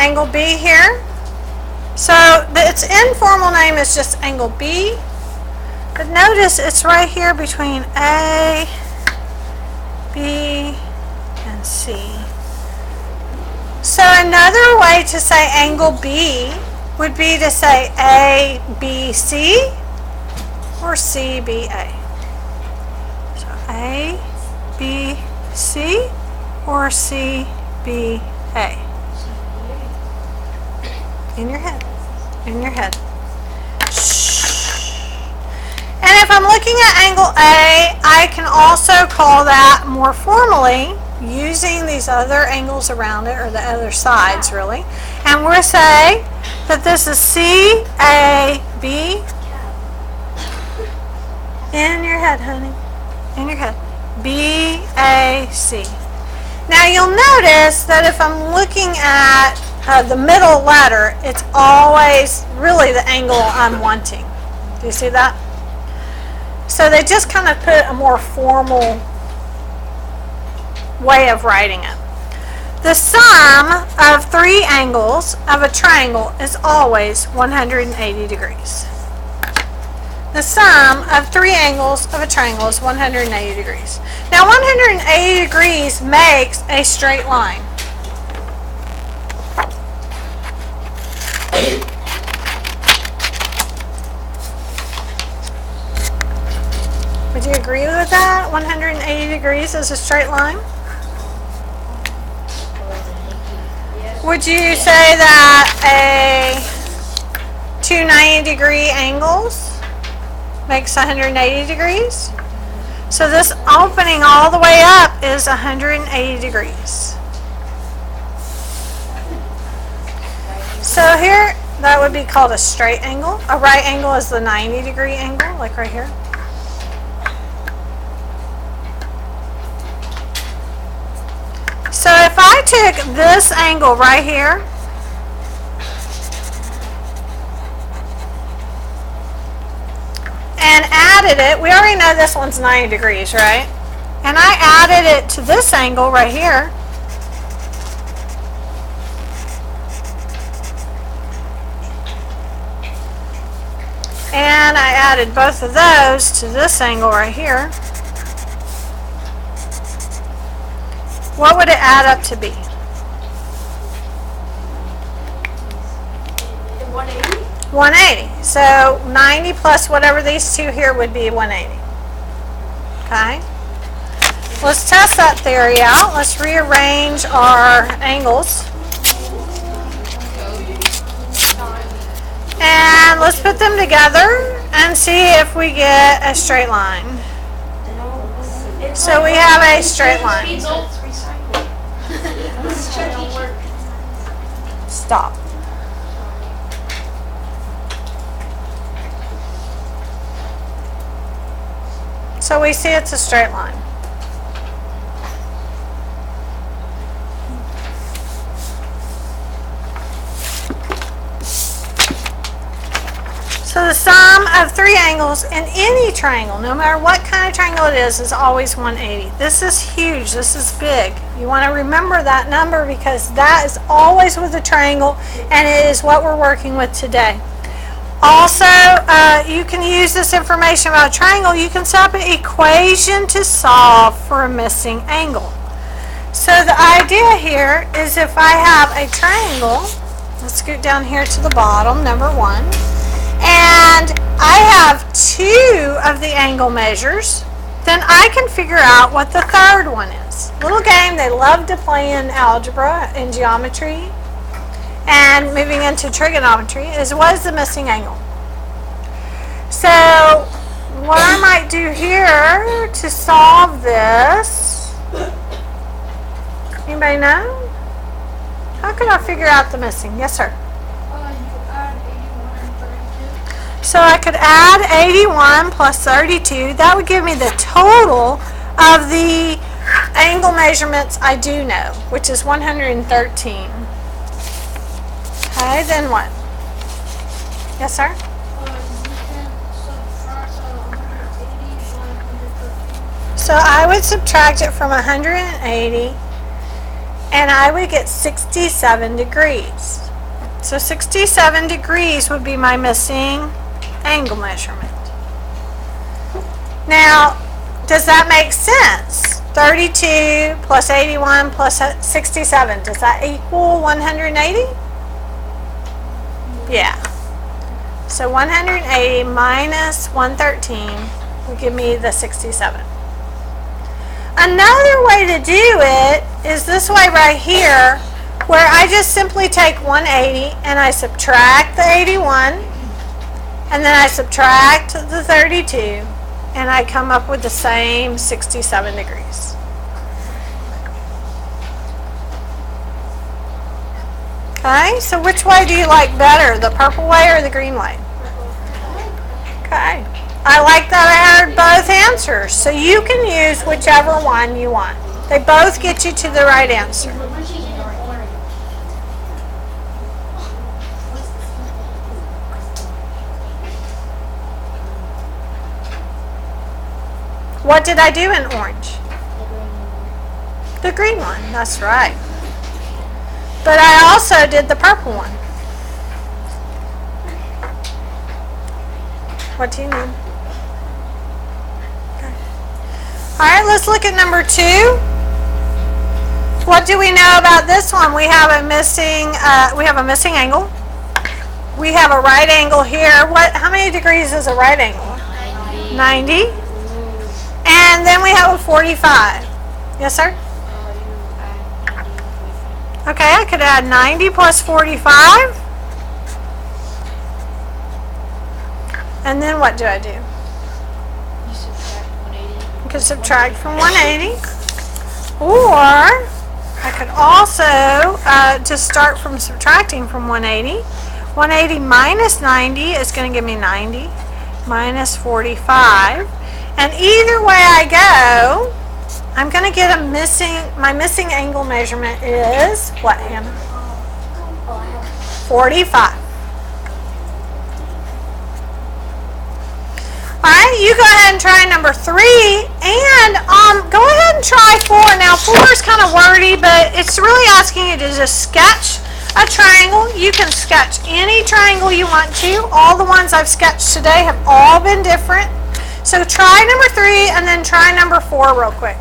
angle B here. So its informal name is just angle B. But notice it's right here between A, B, and C. So another way to say angle B would be to say ABC or CBA. So ABC or CBA. In your head. In your head. And if I'm looking at angle A, I can also call that more formally using these other angles around it, or the other sides really. And we'll say that this is CAB. In your head, honey. In your head. BAC. Now you'll notice that if I'm looking at the middle letter, it's always really the angle I'm wanting. Do you see that? So they just kind of put a more formal way of writing it. The sum of three angles of a triangle is always 180 degrees. The sum of three angles of a triangle is 180 degrees. Now 180 degrees makes a straight line. Would you agree with that? 180 degrees is a straight line? Would you say that a 290 degree angles makes 180 degrees? So this opening all the way up is 180 degrees. So here, that would be called a straight angle. A right angle is the 90 degree angle, like right here. So if I took this angle right here and added it, we already know this one's 90 degrees, right? And I added it to this angle right here. And I added both of those to this angle right here. What would it add up to be? 180. 180. So 90 plus whatever these two here would be 180. Okay? Let's test that theory out. Let's rearrange our angles. And let's put them together and see if we get a straight line. So we have a straight line. Stop. So we see it's a straight line. So the sum of three angles in any triangle, no matter what kind of triangle it is always 180. This is huge. This is big. You want to remember that number because that is always with a triangle, and it is what we're working with today. Also, you can use this information about a triangle. You can set up an equation to solve for a missing angle. So the idea here is if I have a triangle, let's scoot down here to the bottom, number 1. And I have 2 of the angle measures, then I can figure out what the third one is. Little game they love to play in algebra and geometry and moving into trigonometry is what is the missing angle. So what I might do here to solve this, anybody know? How could I figure out the missing? Yes, sir. So I could add 81 plus 32. That would give me the total of the angle measurements I do know, which is 113. Okay, then what? Yes, sir? So I would subtract it from 180 and I would get 67 degrees. So 67 degrees would be my missing angle measurement. Now, does that make sense? 32 plus 81 plus 67, does that equal 180? Yeah. So 180 minus 113 will give me the 67. Another way to do it is this way right here, where I just simply take 180 and I subtract the 81, and then I subtract the 32, and I come up with the same 67 degrees. Okay, so which way do you like better, the purple way or the green way? Okay, I like that I heard both answers, so you can use whichever one you want. They both get you to the right answer. What did I do in orange? The green one, that's right. But I also did the purple one. What do you need? Okay. Alright, let's look at number 2. What do we know about this one? We have a missing angle. We have a right angle here. How many degrees is a right angle? 90. And then we have a 45. Yes, sir? Okay, I could add 90 plus 45. And then what do I do? You subtract 180. I could subtract from 180. Or I could also just start from subtracting from 180. 180 minus 90 is going to give me 90 minus 45. And either way I go, I'm going to get my missing angle measurement is what, Hannah? 45. Alright, you go ahead and try number 3, and go ahead and try 4. Now 4 is kind of wordy, but it's really asking you to just sketch a triangle. You can sketch any triangle you want to. All the ones I've sketched today have all been different. So try number 3 and then try number 4 real quick.